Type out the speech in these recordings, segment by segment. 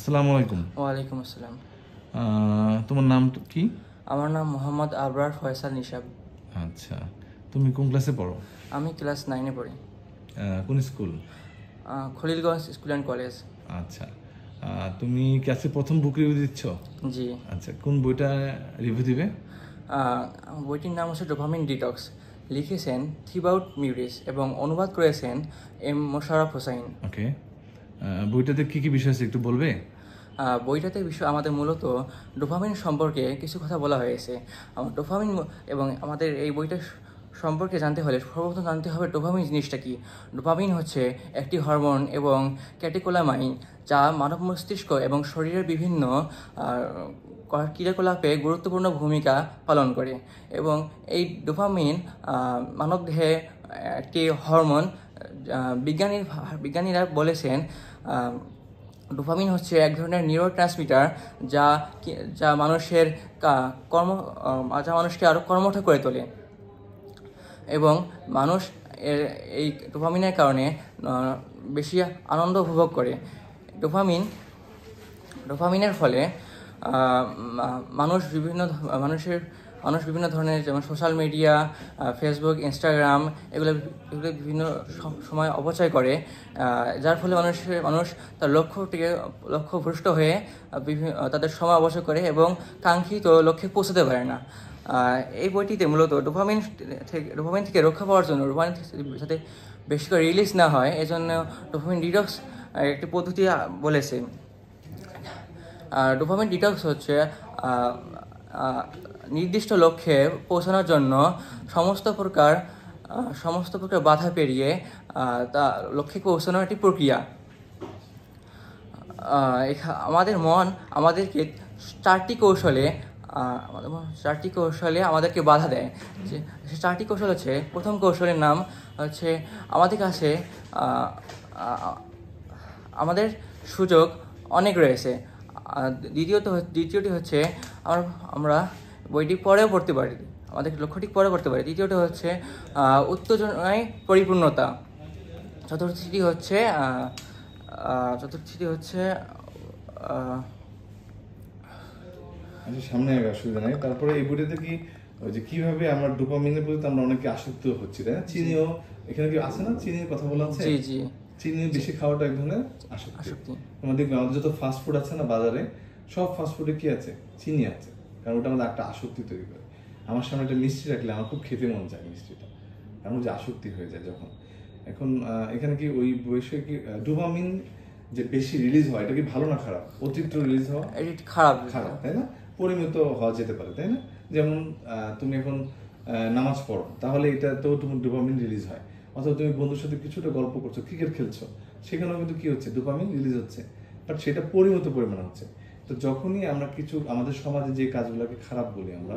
আসসালামু আলাইকুম। ওয়ালাইকুম আসসালাম। তোমার নাম কি? আমার নাম মোহাম্মদ আবরার ফয়সাল নিশাব। আচ্ছা, তুমি কোন ক্লাসে পড়ো? আমি ক্লাস 9-এ পড়ি। কোন school? Khalilganj school and college. আচ্ছা, তুমি ক্লাসে প্রথম বুক রিভিউ দিচ্ছ? জি। আচ্ছা, কোন বইটা রিভিউ দিবে? বইটির নাম হচ্ছে ডোপামিন ডিটক্স। লিখেছেন থিবাউট মিউরিস এবং অনুবাদ করেছেন এম মোশাররফ হোসাইন। ওকে, বইটাতে কি কি বিষয় আছে একটু বলবে? বইটাতে আমাদের মূলত ডোপামিন সম্পর্কে কিছু কথা বলা হয়েছে। ডোপামিন এবং আমাদের এই বইটা সম্পর্কে জানতে হলে সর্বপ্রথম জানতে হবে ডোপামিন জিনিসটা কি। ডোপামিন হচ্ছে একটি হরমোন এবং ক্যাটেকোলামাইন যা মানব মস্তিষ্ক এবং শরীরের বিভিন্ন ক্রিয়াকলাপে গুরুত্বপূর্ণ ভূমিকা পালন করে এবং এই ডোপামিন মানবদেহে একটি হরমোন। বিজ্ঞানীরা বলেছেন ডোপামিন হচ্ছে এক ধরনের নিউরোট্রান্সমিটার যা যা মানুষের যা মানুষকে আরও কর্মঠ করে তোলে এবং মানুষ এই ডোপামিনের কারণে বেশি আনন্দ উপভোগ করে। ডোপামিনের ফলে মানুষ বিভিন্ন ধরনের যেমন সোশ্যাল মিডিয়া, ফেসবুক, ইনস্টাগ্রাম এগুলো বিভিন্ন সময় অপচয় করে, যার ফলে মানুষ তার লক্ষ্যভ্রষ্ট হয়ে তাদের সময় অপচয় করে এবং কাঙ্ক্ষিত লক্ষ্যে পৌঁছতে পারে না। এই বইটিতে মূলত ডোপামিন থেকে রক্ষা পাওয়ার জন্য ডোপামিন যাতে বেশি করে রিলিজ না হয় এজন্য ডোপামিন ডিটক্স একটি পদ্ধতি বলেছে। ডোপামিন ডিটক্স হচ্ছে নির্দিষ্ট লক্ষ্যে পৌঁছানোর জন্য সমস্ত প্রকার বাধা পেরিয়ে তা লক্ষ্যে পৌঁছানোর একটি প্রক্রিয়া। আমাদের মন আমাদেরকে চারটি কৌশলে আমাদেরকে বাধা দেয়। যে চারটি কৌশল হচ্ছে, প্রথম কৌশলের নাম হচ্ছে আমাদের কাছে আমাদের সুযোগ অনেক রয়েছে। দ্বিতীয়টি হচ্ছে আমরা বইটি পরেও পড়তে পারি, আমাদের লক্ষ্যটি পরে করতে পারি। তৃতীয়টি হচ্ছে উত্তেজনায় পরিপূর্ণতা। চতুর্থটি হচ্ছে সামনে অসুবিধা নাই। তারপরে এই বইটাতে কি ওই যে কিভাবে আমরা ডোপামিনের প্রতি আমরা অনেকে আসক্ত হচ্ছি, তাই না? চিনিও এখানে কি আছে না? চিনির কথা বলা আছে। জি জি, চিনি বেশি খাওয়াটা এক ধরনের আসক্তি। আমরা দেখবো আমাদের যত ফাস্ট ফুড আছে না বাজারে, সব ফাস্ট ফুডে কি আছে? চিনি আছে, কারণ ওটা আমাদের একটা আসক্তি তৈরি করে। আমার সামনে একটা মিষ্টি রাখলে আমার খুব খেতে মন চায় মিষ্টিটা, কারণ যে আসক্তি হয়ে যায় যখন। এখন এখানে কি ওই বয়সে কি ডোপামিন যে বেশি রিলিজ হয় এটা কি ভালো না খারাপ? অতিরিক্ত রিলিজ হওয়া খারাপ, তাই না? পরিমিত হওয়া যেতে পারে, তাই না? যেমন তুমি এখন নামাজ পড়ো, তাহলে এটা তো তোমার ডোপামিন রিলিজ হয়। অথবা তুমি বন্ধুর সাথে কিছুটা গল্প করছো, ক্রিকেট খেলছো, সেখানেও কিন্তু কি হচ্ছে? ডোপামিন রিলিজ হচ্ছে, বাট সেটা পরিমিত পরিমাণে হচ্ছে। তো যখনই আমরা কিছু আমাদের সমাজে যে কাজগুলোকে খারাপ বলি আমরা,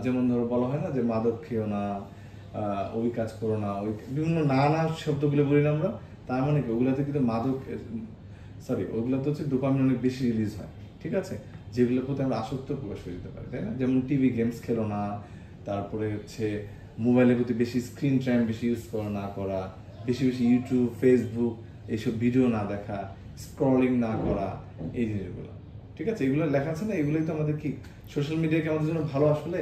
যেমন ধরো বলা হয় না যে মাদক খেও না, ওই কাজ করো না, ওই বিভিন্ন নানা শব্দগুলো বলি না আমরা, তার মানে কি ওগুলোতে কিন্তু ওগুলোতে হচ্ছে ডোপামিন অনেক বেশি রিলিজ হয়, ঠিক আছে? যেগুলোর প্রতি আমরা আসক্ত প্রকাশ হয়ে যেতে পারি, তাই না? যেমন টিভি গেমস খেলো না, তারপরে হচ্ছে মোবাইলের প্রতি বেশি স্ক্রিন টাইম বেশি ইউজ না করা, বেশি ইউটিউব, ফেসবুক এইসব ভিডিও না দেখা, স্ক্রলিং না করা, এই জিনিসগুলো, ঠিক আছে? এগুলো লেখা আছে না, এগুলোই তো আমাদের কি সোশ্যাল মিডিয়া কি আমাদের জন্য ভালো? আসলে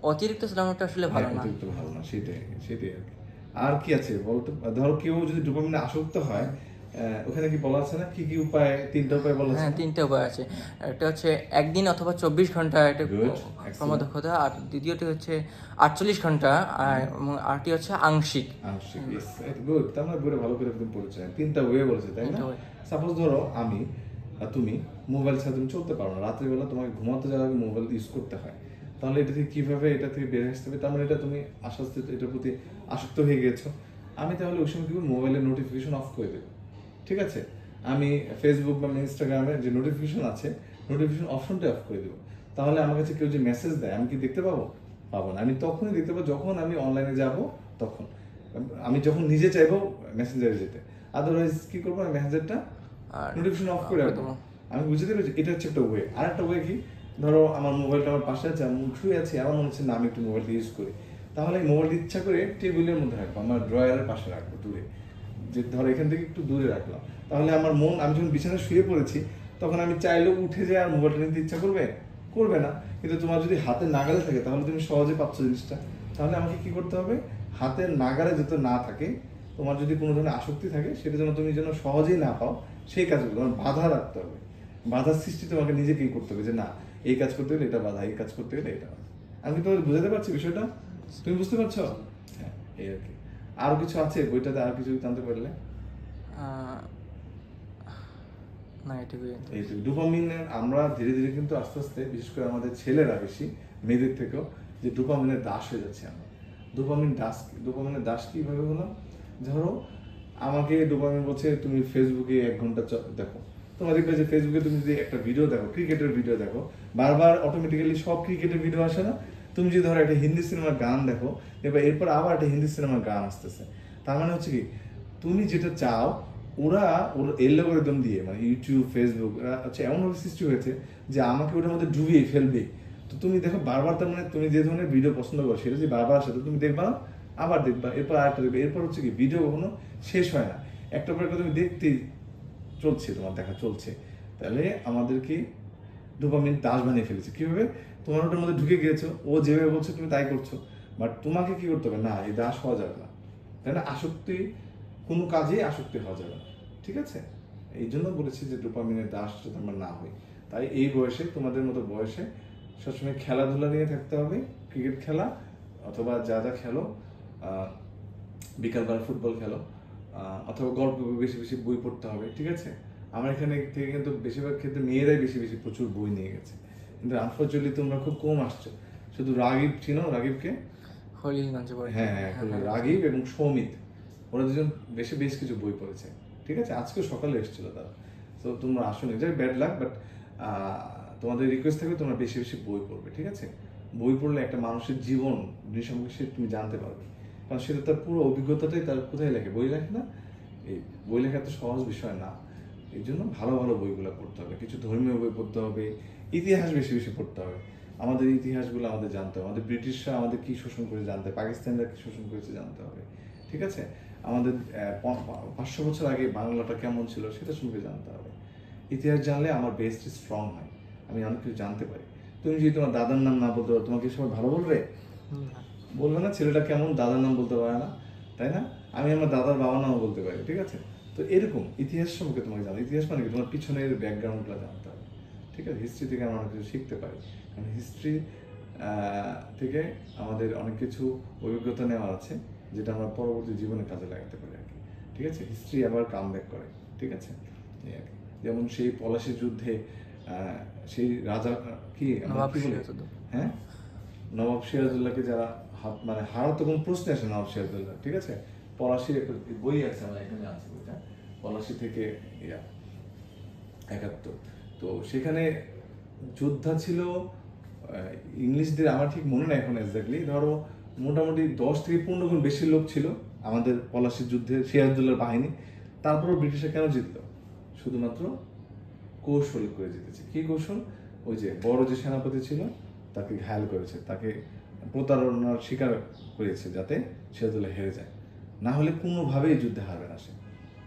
অতিরিক্ত চালানোটা আসলে ভালো না, সেটাই আর কি। আর কি আছে বলতো? ধরো কেউ যদি ডোপামিনে আসক্ত হয়, ওখানে কি বলা আছে না কি কি উপায়? 3টা উপায় বলা আছে। হ্যাঁ, 3টা উপায় আছে। একটা হচ্ছে একদিন অথবা 24 ঘন্টা এটা কর্মদক্ষতা, আর দ্বিতীয়টি হচ্ছে 48 ঘন্টা, আর আরটি হচ্ছে আংশিক। গুড, তার মানে বইটা ভালো করে তুমি পড়েছো। 3টা ওয়ে বলেছে, তাই না? সাপোজ ধরো আমি তুমি মোবাইল ছাড়া তুমি চলতে পারো না, রাত্রিবেলা তোমাকে ঘুমাতে যাওয়ার আগে মোবাইল ইউজ করতে হয়, তাহলে এটা থেকে কিভাবে এটা থেকে বের আসতে হবে? তার মানে এটা তুমি আস্তে আস্তে এটার প্রতি আসক্ত হয়ে গেছো। আমি তাহলে ওই সময় কি মোবাইলের নোটিফিকেশন অফ করে দেবো, ঠিক আছে? আমি ফেসবুক বা ইনস্টাগ্রামের যে নোটিফিকেশন আছে, নোটিফিকেশন অপশনটা অফ করে দেবো। তাহলে আমার কাছে কেউ যে মেসেজ দেয় আমি কি দেখতে পাবো? পাবো না। আমি তখনই দেখতে পাবো যখন আমি অনলাইনে যাব, তখন আমি যখন নিজে চাইবো মেসেঞ্জারে যেতে। আদারওয়াইজ কি করবো? আমি মেসেঞ্জারটা নোটিফিকেশন অফ করে রাখবো। আমি বুঝতে পেরেছি, এটা হচ্ছে একটা ওয়ে। আর একটা ওয়ে কি, ধরো আমার মোবাইলটা আমার পাশে আছে, আমি শুয়ে আছি, আমার মনে হচ্ছে না আমি একটু মোবাইলটা ইউজ করি, তাহলে মোবাইলটা ইচ্ছা করে টেবিলের মধ্যে রাখবো, আমার ড্রয়ারের পাশে রাখবো, দূরে। যে ধরো এখান থেকে একটু দূরে রাখলাম, তাহলে আমার মন, আমি যখন বিছানায় শুয়ে পড়েছি তখন আমি চাইলেও উঠে যায় আর মোবাইলটা নিতে ইচ্ছা করবে? করবে না। কিন্তু তোমার যদি হাতে নাগালে থাকে তাহলে তুমি সহজে পাচ্ছ জিনিসটা। তাহলে আমাকে কি করতে হবে, হাতের নাগালে যাতে না থাকে, তোমার যদি কোনো ধরনের আসক্তি থাকে সেটা যেন তুমি যেন সহজেই না পাও, সেই কাজগুলো তোমার বাধা রাখতে হবে। বাধার সৃষ্টি তোমাকে নিজেকেই করতে হবে, যে না এই কাজ করতে গেলে এটা বাধা, এই কাজ করতে গেলে এটা বাধা। আমি কি তোমাকে বুঝাতে পারছি বিষয়টা? তুমি বুঝতে পারছো? হ্যাঁ, এই আর কি। আরো কিছু আছে বইটাতে, আর কিছু জানতে পারলে? না, এটুকুই। এই ডোপামিনের আমরা ধীরে ধীরে কিন্তু আস্তে আস্তে, বিশেষ করে আমাদের ছেলেরা বেশি মেয়েদের থেকেও, যে ডোপামিনের দাস হয়ে যাচ্ছে আমরা। ডোপামিনের দাস কিভাবে হলাম? ধরো আমাকে ডোপামিন বলছে তুমি ফেসবুকে 1 ঘন্টা দেখো, তোমার দেখবে যে ফেসবুকে তুমি যদি একটা ভিডিও দেখো, ক্রিকেটের ভিডিও দেখো, বারবার অটোমেটিক্যালি সব ক্রিকেটের ভিডিও আসে না? তুমি যদি ধরো একটা হিন্দি সিনেমার গান দেখো, এবার এরপর আবার একটা হিন্দি সিনেমার গান আসতেছে। তার মানে হচ্ছে কি, তুমি যেটা চাও ওরা ওর অ্যালগরিদম দিয়ে, মানে ইউটিউব, ফেসবুক হচ্ছে এমনভাবে সৃষ্টি হয়েছে যে আমাকে ওটার মধ্যে ডুবিয়ে ফেলবে। তো তুমি দেখো বারবার, তার মানে তুমি যে ধরনের ভিডিও পছন্দ করো সেটা যদি বারবার আসে, তো তুমি দেখবা, আবার দেখবা, এরপর আরেকটা দেখবে, এরপর হচ্ছে কি ভিডিও কখনো শেষ হয় না, একটা পর একটা তুমি দেখতেই চলছে, তোমার দেখা চলছে। তাহলে আমাদেরকে ডোপামিন দাস বানিয়ে ফেলেছে। কিভাবে? তোমার ওটার মধ্যে ঢুকে গিয়েছো, ও যেভাবে বলছে তুমি তাই করছো, বাট তোমাকে কি করতে হবে, না এই দাস হওয়া যাবে না। তাই না? আসক্তি, কোনো কাজেই আসক্তি হওয়া যাবে না, ঠিক আছে? এই জন্য বলেছি যে ডোপামিনের দাস যাতে আমরা না হই। তাই এই বয়সে, তোমাদের মতো বয়সে সবসময় খেলাধুলা নিয়ে থাকতে হবে, ক্রিকেট খেলা অথবা যা যা খেলো, বিকালবেলা ফুটবল খেলো, অথবা গল্প বেশি বেশি বই পড়তে হবে, ঠিক আছে? আমার এখানে থেকে কিন্তু বেশিরভাগ ক্ষেত্রে মেয়েরাই বেশি বেশি প্রচুর বই নিয়ে গেছে, কিন্তু আনফর্চুনেটলি তোমরা খুব কম আসছো। শুধু রাগিব, চিনো রাগিবকে? হলিগঞ্জে পড়ে। হ্যাঁ হ্যাঁ, রাগিব এবং সৌমিত, ওরা দুজন বেশ কিছু বই পড়েছে, ঠিক আছে? আজকে সকালে এসেছিল তারা। তো তোমরা আসলে যাই ব্যাড লাক, বাট তোমাদের রিকোয়েস্ট থাকবে তোমরা বেশি বেশি বই পড়বে, ঠিক আছে? বই পড়লে একটা মানুষের জীবন সম্পর্কে সে তুমি জানতে পারবে, কারণ সেটা তার পুরো অভিজ্ঞতাটাই তার কোথায় লেখে, বই লেখে না? এই বই লেখা তো সহজ বিষয় না। এই জন্য ভালো ভালো বইগুলো পড়তে হবে, কিছু ধর্মীয় বই পড়তে হবে, ইতিহাস বেশি বেশি পড়তে হবে। আমাদের ইতিহাসগুলো আমাদের জানতে হবে, আমাদের ব্রিটিশরা আমাদের কি শোষণ করে জানতে হবে, পাকিস্তানিরা কি শোষণ করেছে জানতে হবে, ঠিক আছে? আমাদের 500 বছর আগে বাংলাটা কেমন ছিল সেটা সম্পর্কে জানতে হবে। ইতিহাস জানলে আমার বেস্ট স্ট্রং হয়, আমি অনেক কিছু জানতে পারি। তুমি যদি তোমার দাদার নাম না বলতে পারো, তোমাকে সবাই ভালো বলবে? বলবে না ছেলেটা কেমন, দাদার নাম বলতে পারে না, তাই না? আমি আমার দাদার বাবার নামও বলতে পারি, ঠিক আছে? তো এরকম ইতিহাস সম্পর্কে তোমাকে জানো। ইতিহাস মানে কি, তোমার পিছনের ব্যাকগ্রাউন্ডটা জানতে হবে, ঠিক আছে? হিস্ট্রি থেকে আমরা অনেক কিছু শিখতে পারি, কারণ হিস্ট্রি থেকে আমাদের অনেক কিছু অভিজ্ঞতা নেওয়া আছে, যেটা আমরা পরবর্তী জীবনে কাজে লাগাতে পারি আর কি, ঠিক আছে? হিস্ট্রি আবার কাম ব্যাক করে, ঠিক আছে? এই আর কি। যেমন সেই পলাশির যুদ্ধে সেই রাজা কি হ্যাঁ, নবাব সিরাজউদ্দৌলাকে যারা মানে হারার তো কোনো প্রশ্ন আসে নবাব সিরাজউদ্দৌলা, ঠিক আছে? পলাশির একটা বই আছে, আমার এখানে আছে বইটা, পলাশি থেকে 71। তো সেখানে যোদ্ধা ছিল ইংলিশদের, আমার ঠিক মনে নাই এখন এক্স্যাক্টলি, ধরো মোটামুটি 10 থেকে 15 গুণ বেশি লোক ছিল আমাদের পলাশির যুদ্ধে, সিরাজউদ্দৌলার বাহিনী। তারপরও ব্রিটিশরা কেন জিতলো? শুধুমাত্র কৌশল করে জিতেছে। কি কৌশল? ওই যে বড় যে সেনাপতি ছিল তাকে ঘায়াল করেছে, তাকে প্রতারণার শিকার করেছে, যাতে সিরাজউদ্দৌলা হেরে যায়। না হলে কোনোভাবেই যুদ্ধে হারবে না সে,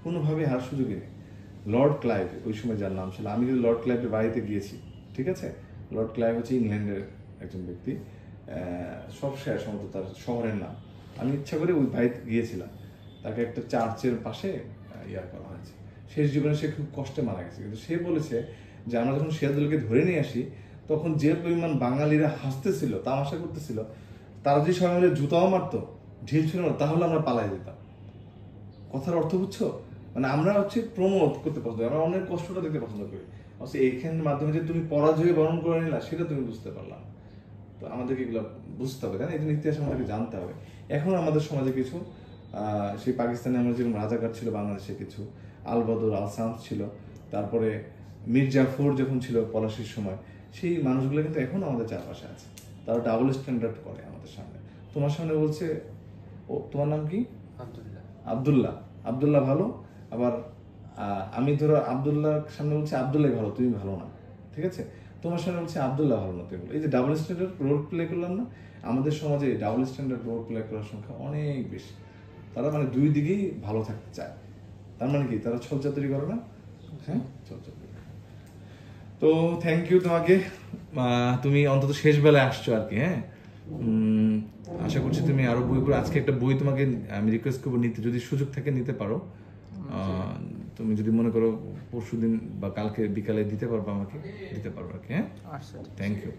কোনোভাবেই হার সুযোগই নেই। লর্ড ক্লাইভ ওই সময় যার নাম ছিল, আমি কিন্তু লর্ড ক্লাইভের বাড়িতে গিয়েছি, ঠিক আছে? লর্ড ক্লাইভ হচ্ছে ইংল্যান্ডের একজন ব্যক্তি, সব শেয়ার সম্ভবত তার শহরের নাম। আমি ইচ্ছা করে ওই বাড়িতে গিয়েছিলাম, তাকে একটা চার্চের পাশে ইয়া করা হয়েছে। শেষ জীবনে সে খুব কষ্টে মারা গেছে, কিন্তু সে বলেছে যে আমরা যখন সিরাজউদ্দৌলাকে ধরে নিয়ে আসি তখন যে পরিমাণ বাঙালিরা হাসতেছিল, তামাশা করতেছিল, তারা যদি সবাই মিলে জুতাও মারতো, ঢিল ছিল না, তাহলে আমরা পালাই যেতাম। কথার অর্থ বুঝছো? মানে আমরা হচ্ছে প্রমোট করতে পছন্দ করি, আমরা অনেক কষ্টটা দেখতে পছন্দ করি, অবশ্য এইখানের মাধ্যমে যে তুমি পরাজয় বরণ করে নিলা সেটা তুমি বুঝতে পারলাম। তো আমাদেরকে এগুলো বুঝতে হবে, তাই না? এই জন্য ইতিহাস আমাদেরকে জানতে হবে। এখন আমাদের সমাজে কিছু সেই পাকিস্তানে আমরা যেরকম রাজাকার ছিল, বাংলাদেশে কিছু আল বদর, আল সামস ছিল, তারপরে মীর জাফর যখন ছিল পলাশির সময়, সেই মানুষগুলো কিন্তু এখন আমাদের চারপাশে আছে। তারা ডাবল স্ট্যান্ডার্ড করে আমাদের সামনে। তোমার সামনে বলছে, ও তোমার নাম কি? আব্দুল্লাহ। আব্দুল্লাহ ভালো, আবার আমি ধরো আব্দুল্লাহর সামনে বলছি আব্দুল্লাহ ভালো, তুমি ভালো না, ঠিক আছে? তোমার সামনে বলছে আব্দুল্লাহ ভালো না, তুমি। এই যে ডাবল স্ট্যান্ডার্ড রোল প্লে করলাম না, আমাদের সমাজে ডাবল স্ট্যান্ডার্ড রোল প্লে করার সংখ্যা অনেক বেশি। তারা মানে দুই দিকেই ভালো থাকতে চায়। তার মানে কি তারা ছলচাতুরি করে না? হ্যাঁ, ছলচাতুরি। তো থ্যাংক ইউ তোমাকে, তুমি অন্তত শেষ বেলায় আসছো আর কি। হ্যাঁ, আশা করছি তুমি আরো বই পড়ো। আজকে একটা বই তোমাকে আমি রিকোয়েস্ট করবো নিতে, যদি সুযোগ থাকে নিতে পারো। তুমি যদি মনে করো পরশুদিন বা কালকে বিকালে দিতে পারবো, আমাকে দিতে পারবো আর কি। হ্যাঁ, আচ্ছা, থ্যাংক ইউ।